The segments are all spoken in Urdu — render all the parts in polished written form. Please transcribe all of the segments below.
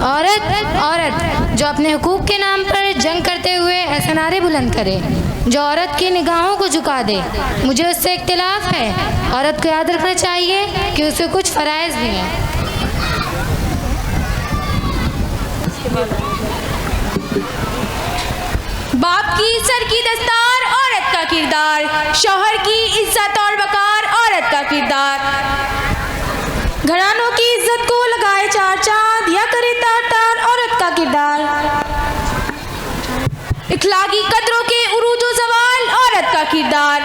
عورت جو اپنے حقوق کے نام پر جنگ کرتے ہوئے ایسے نعرے بلند کرے، جو عورت کی نگاہوں کو جھکا دے، مجھے اس سے اختلاف ہے۔ عورت کو یاد رکھنا چاہیے کہ اسے کچھ فرائض بھی ہیں۔ باپ کی سر کی دستار عورت کا کردار، شوہر کی عزت اور وقار عورت کا کردار، گھرانوں کی عزت کو لگائے چار چاند یا کرے تار تار عورت کا کردار، اخلاقی قدروں کے عروج و زوال عورت کا کردار،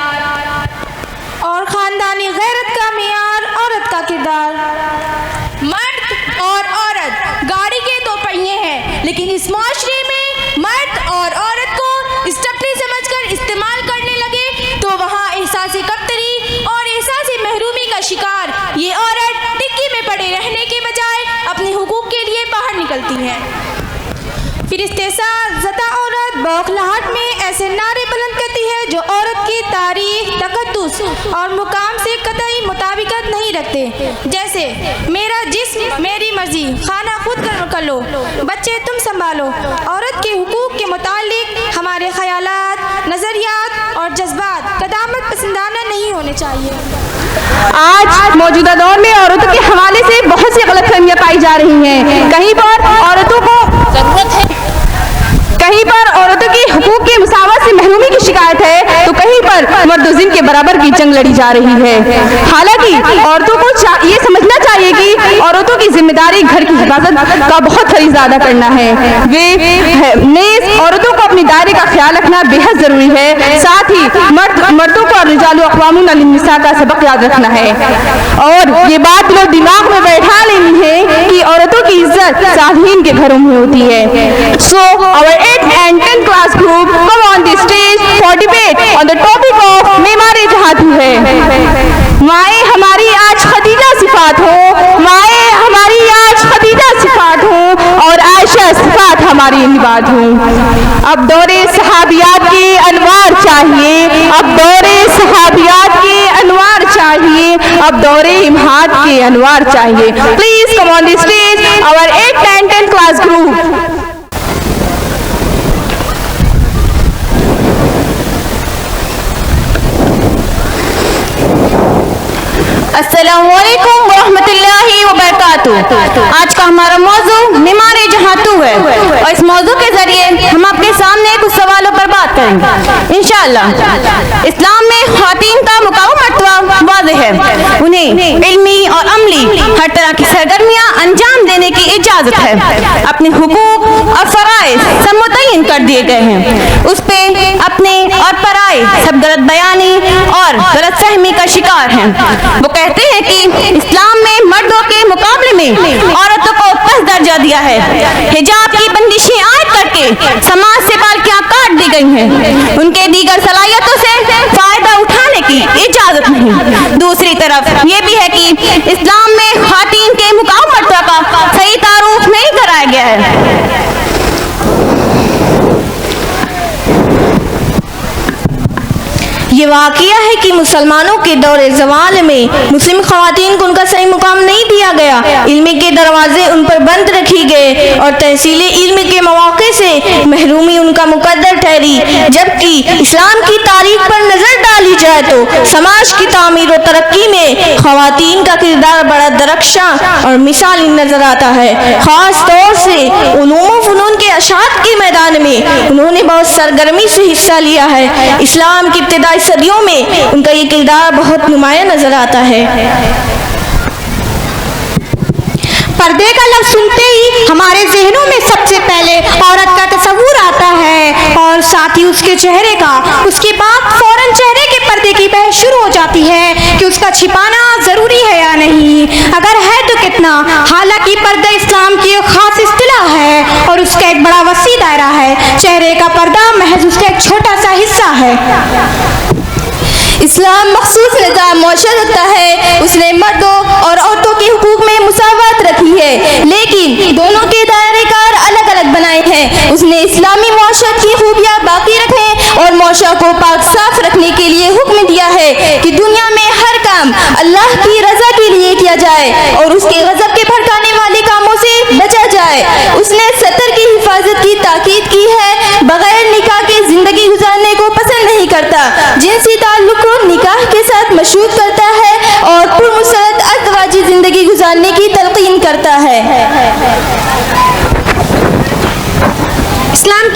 اور خاندانی غیرت کا معیار عورت کا کردار۔ مرد اور عورت گاڑی کے دو پہیے ہیں، لیکن اس معاشرے میں مرد اور عورت کو اسٹپنی سمجھ کر استعمال کرنے لگے تو وہاں احساس کمتری اور احساس محرومی کا شکار یہ عورت ڈگی میں پڑے رہنے کے بجائے اپنے حقوق کے لیے باہر نکلتی ہے۔ پھر استحصال زدہ عورت بوکھلاہٹ میں ایسے نعرے بلند کرتی ہے جو عورت کی تاریخ، تقدس اور مقام سے قطعی مطابقت نہیں رکھتے، جیسے میرا جسم میری مرضی، کھانا خود کر لو، بچے تم سنبھالو۔ عورت کے حقوق کے متعلق ہمارے خیالات، نظریات اور جذبات قدامت پسندانہ نہیں ہونے چاہیے۔ آج موجودہ دور میں عورتوں کے حوالے سے بہت سی غلط فہمیاں پائی جا رہی ہیں۔ کہیں پر عورتوں کو ضرورت ہے، کہیں پر عورتوں کی حقوق کی مساوات سے محرومی کی شکایت ہے، تو کہیں پر مرد و زن کے برابر کی جنگ لڑی جا رہی ہے۔ حالانکہ عورتوں کو یہ سمجھنا چاہیے کہ عورتوں کی ذمہ داری گھر کی حفاظت کا بہت فریضہ ادا کرنا ہے۔ نیز عورتوں کو اپنے دائرے کا خیال رکھنا بے حد ضروری ہے، ساتھ ہی مردوں کو رجال اقوامون علی النساء کا سبق یاد رکھنا ہے، اور یہ بات لوگ دماغ میں بیٹھا لینی ہے کہ عورتوں کی عزت صالحین کے گھروں میں ہوتی ہے۔ So our 8th and 10th class group come on the stage for debate on the topic of معمار جہاد ہے۔ مائیں ہماری آج خدیجہ صفات ہوں، مائیں ہماری آج خدیجہ صفات ہوں، اور عائشہ صفات ہماری نبات ہوں۔ اب دور صحابیات کے انوار چاہیے، اب دور صحابیات کے انوار چاہیے، اب دور امہات کے انوار چاہیے۔ Please come on the stage our 8th and 10th class group۔ السلام علیکم ورحمۃ اللہ وبرکاتہ۔ آج کا ہمارا موضوع معمار جہاد ہے، اور اس موضوع کے ذریعے ہم اپنے سامنے کچھ سوالوں پر بات کریں گے انشاءاللہ۔ اسلام میں خواتین کا مقام مرتبہ واضح ہے، انہیں علمی اور عملی ہر طرح کی سرگرمیاں انجام دینے کی اجازت ہے، اپنے حقوق اور فرائض سب متعین کر دیے گئے ہیں، اس پہ اپنے اور پرائے سب غلط بیانی اور غلط فہمی کا شکار ہیں۔ وہ کہتے ہیں کہ اسلام میں مردوں کے مقابلے میں عورتوں کو پس درجہ دیا ہے، حجاب کی بندشیں عائد کر کے سماج سے بالکیاں کاٹ دی گئی ہیں، ان کے دیگر صلاحیتوں سے فائدہ اٹھانے کی اجازت نہیں۔ دوسری طرف یہ بھی ہے کہ اسلام میں خواتین کے مقام مرتبہ کا صحیح تعارف نہیں کرایا گیا ہے۔ یہ واقعہ ہے کہ مسلمانوں کے دور زوال میں مسلم خواتین کو ان کا صحیح مقام نہیں دیا گیا، علم کے دروازے ان پر بند رکھی گئے اور تحصیل علم کے مواقع سے محرومی ان کا مقدر ٹھہری۔ جبکہ اسلام کی تاریخ پر نظر ڈالی جائے تو سماج کی تعمیر و ترقی میں خواتین کا کردار بڑا درخشاں اور مثالی نظر آتا ہے۔ خاص طور سے علوم و فنون کے اشاعت کے میدان میں انہوں نے بہت سرگرمی سے حصہ لیا ہے۔ اسلام کی ابتدائی صدیوں میں ان کا یہ کردار بہت نمایاں نظر آتا ہے۔ پردے کا لفظ سنتے ہی ہمارے ذہنوں میں سب سے پہلے عورت کا تصور آتا ہے، اور ساتھ ہی اس کے چہرے کا۔ اس کے بعد فوراً چہرے کے پردے کی بحث شروع ہو جاتی ہے کہ اس کا چھپانا ضروری ہے یا نہیں، اگر ہے تو کتنا۔ حالانکہ پردہ اسلام کی ایک خاص اصطلاح ہے اور اس کا ایک بڑا وسیع دائرہ ہے۔ چہرے کا پردہ محض اس کا ایک چھوٹا سا حصہ ہے۔ اسلام مخصوص نظام معاشرت رکھتا ہے، اس نے مردوں اور عورتوں کے حقوق میں مساوات رکھی ہے، لیکن دونوں کے دائرے کار الگ الگ بنائے ہیں۔ اس نے اسلامی معاشرت کی خوبیاں باقی رکھنے اور معاشرہ کو پاک صاف رکھنے کے لیے حکم دیا ہے کہ دنیا میں ہر کام اللہ کی رضا کے لیے کیا جائے اور اس کے غضب کے بھڑکانے والے کاموں سے بچا جائے۔ اس نے سطر کی حفاظت کی تاکید کی ہے، بغیر نکاح کے زندگی گزارنے کو پسند نہیں کرتا، جنسی تعلق کو نکاح کے ساتھ مشروط کرتا ہے اور پرمسرت ازدواجی زندگی گزارنے کی تلقین کرتا ہے۔ اسلام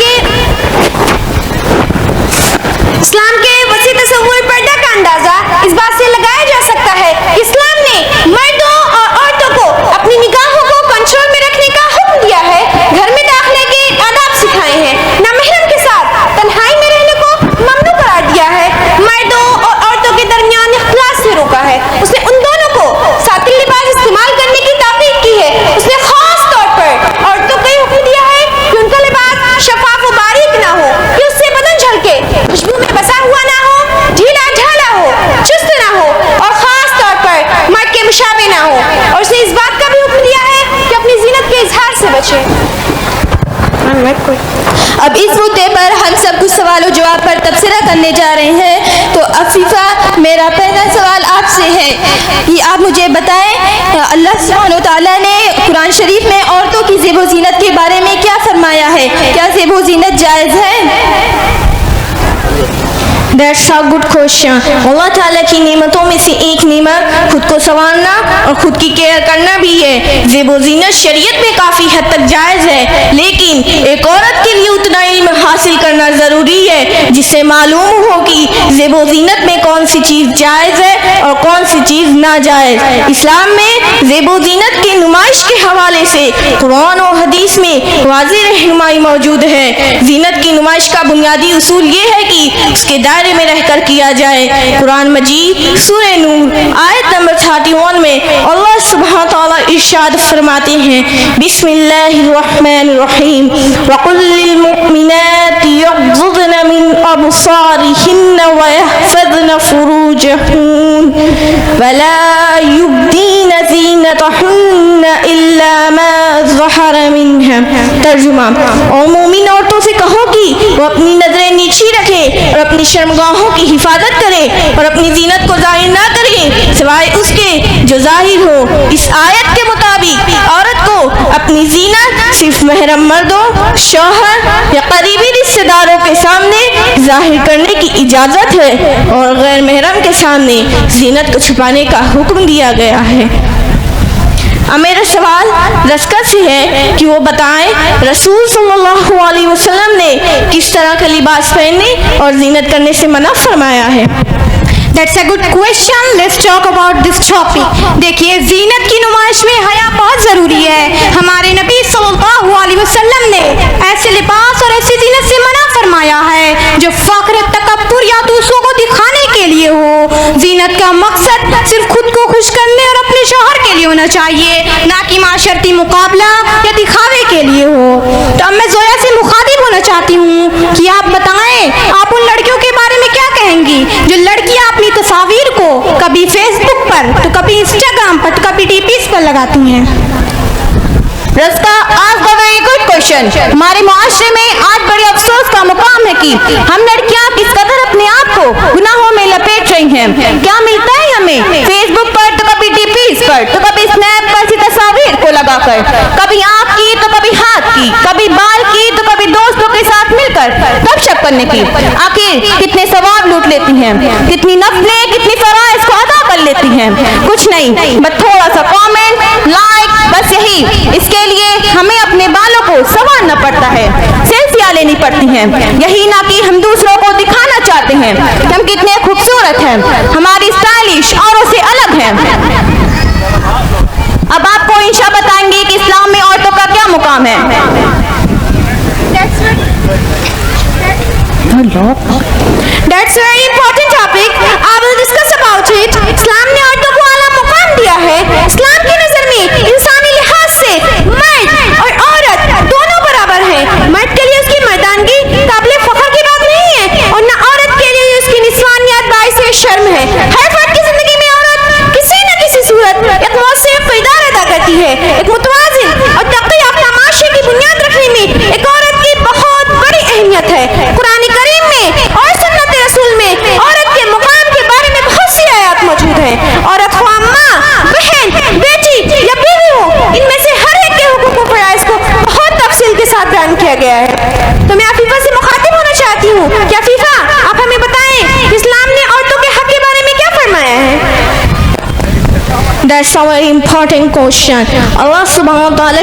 کے وسیع تصور پردہ کا اندازہ اس بات سے لگایا جا سکتا ہے کہ اسلام نے مردوں اور عورتوں کو اپنی نگاہوں کو کنٹرول میں رکھنے کا حکم دیا ہے، گھر میں داخلے کے آداب سکھائے ہیں، نامحرم کے ساتھ تنہائی میں رہنے کو ممنوع قرار دیا ہے، مردوں اور عورتوں کے درمیان اختلاط سے روکا ہے، اس نے ان دونوں کو ساتھی لباس استعمال کرنے کی تاکید کی ہے، اس نے خاص طور پر عورتوں کو یہ حکم دیا ہے کہ ان کا لباس شفاف و باریک نہ ہو، کہ اس سے بدن جھلکے، خوشبو میں بسا ہوا نہ ہو، ڈھیلا ڈھالا ہو، چست نہ ہو اور خاص طور پر مرد کے مشابہ نہ ہو، اور اس نے اس بات کا بھی حکم دیا ہے کہ اپنی زینت کے اظہار سے بچے۔ اب اس مدعے پر ہم سب کچھ سوال و جواب پر تبصرہ کرنے جا رہے ہیں، تو عفیفہ میرا پہلا سوال آپ سے ہے کہ آپ مجھے بتائیں اللہ سبحانہ و تعالیٰ نے قرآن شریف میں عورتوں کی زیب و زینت کے بارے میں کیا فرمایا ہے؟ کیا زیب و زینت جائز ہے؟ That's a good question. اللہ تعالیٰ کی نعمتوں میں سے ایک نعمت خود کو سنوارنا اور خود کی کیئر کرنا بھی ہے۔ زیب و زینت شریعت میں کافی حد تک جائز ہے، لیکن ایک عورت کے لیے اتنا علم حاصل کرنا ضروری ہے جس سے معلوم ہو کہ زیب و زینت میں کون سی چیز جائز ہے اور کون سی چیز ناجائز۔ اسلام میں زیب و زینت کی نمائش کے حوالے سے قرآن و حدیث میں واضح رہنمائی موجود ہے۔ زینت کی نمائش کا بنیادی اصول یہ ہے کہ اس کے دائرے میں رہ کر کیا جائے۔ قرآن مجید سورہ نور آیت نمبر 31 میں اللہ سبحانہ تعالیٰ ارشاد فرماتے ہیں، بسم اللہ الرحمن الرحیم، وَقُلْ لِلْمُؤْمِنَاتِ يَغْضُضْنَ مِنْ أَبْصَارِهِنَّ وَيَحْفَظْنَ فُرُوجَهُنَّ وَلَا يُبْدِينَ زِينَتَهُنَّ إِلَّا مَا ظَهَرَ مِنْهَا۔ ترجمہ، اور مومن عورتوں سے کہو کہ وہ اپنی نظریں نیچی رکھیں اور اپنی شرمگاہوں کی حفاظت کریں اور اپنی زینت کو ظاہر نہ کریں سوائے اس کے جو ظاہر ہو۔ اس آیت کے مطابق عورت کو اپنی زینت صرف محرم مردوں، شوہر یا قریبی رشتہ داروں کے سامنے ظاہر کرنے کی اجازت ہے اور غیر محرم کے سامنے زینت کو چھپانے کا حکم دیا گیا ہے۔ اب میرا سوال رسکا سے ہے کہ وہ بتائیں رسول صلی اللہ علیہ وسلم نے کس طرح کا لباس پہننے اور زینت کرنے سے منع فرمایا ہے؟ That's a good question. Let's talk about this topic. دیکھیے، زینت کی نمائش میں حیا بہت ضروری ہے۔ ہمارے نبی صلی اللہ علیہ وسلم نے ایسے لباس اور ایسی زینت سے منع فرمایا ہے جو فخر، تکبر یا دوسروں کو دکھانے کے لیے ہو۔ زینت کا مقصد صرف خود کو خوش کرنے اور اپنے شوہر کے لیے ہونا چاہیے، نہ کہ معاشرتی مقابلہ یا دکھاوے کے لیے ہو۔ تو اب میں زویا سے مخاطب ہونا چاہتی ہوں کہ آپ بتائیں آپ ان لڑکیوں کے بارے میں کیا کہیں گی جو لڑکیاں اپنی تصاویر کو کبھی فیس بک پر تو کبھی انسٹاگرام پر تو کبھی ڈی پیز پر لگاتی ہیں؟ رسکا آج کا ویری گڈ کوشچن۔ ہمارے معاشرے میں آج بڑے افسوس کا مقام ہے کہ ہم لڑکیاں کس قدر اپنے آپ کو گناہوں میں لپیٹ رہی ہیں۔ کیا ملتا ہے ہمیں فیس بک پر تو کبھی ڈی پیز پر تو کبھی اسنیپ پر سی تصاویر کو لگا کر، کبھی آنکھ کی تو کبھی ہاتھ کی، کبھی بال کی تو کبھی دوستوں کے ساتھ مل کر گپ شپ کرنے کی۔ آخر کتنے ثواب لوٹ لیتی ہیں، کتنی نفلیں، کتنی فرائض کو ادا کر لیتی ہیں۔ کچھ نہیں، بس تھوڑا سا کامنٹ، لائک، بس یہی۔ اس کے لیے ہمیں اپنے بالوں کو سنوارنا پڑتا ہے، سیلفیاں لینی پڑتی ہیں، یہی نہ کہ ہم دوسروں کو دکھانا چاہتے ہیں کہ ہم کتنے خوبصورت ہیں، ہماری اسٹائلش اوروں سے الگ ہیں۔ اب آپ کو انشاء بتائیں گے کہ اسلام میں عورتوں کا کیا مقام ہے۔ That's a very important topic. I will discuss about it. اسلام نے عورتوں کو اعلیٰ مقام دیا ہے۔ اسلام کی نظر میں انسانی لحاظ سے مرد اور عورت دونوں برابر ہیں۔ مرد کے لیے اس کی مردانگی قابل فخر کی بات نہیں ہے اور نہ عورت کے لیے اس کی نسوانیت باعث شرم ہے۔ ہر فرد کی زندگی میں عورت کسی نہ کسی صورت ایک مؤثر کردار ادا کرتی ہے۔ ایک متوازن اور ترقی یافتہ معاشرے کی بنیاد رکھنے میں ایک عورت کی بہت بڑی اہمیت ہے۔ قرآن کریم میں اور سنت رسول میں عورت کے مقام کے بارے میں بہت سی آیات موجود ہیں۔ ask a very important question. Allah subhanahu wa ta'ala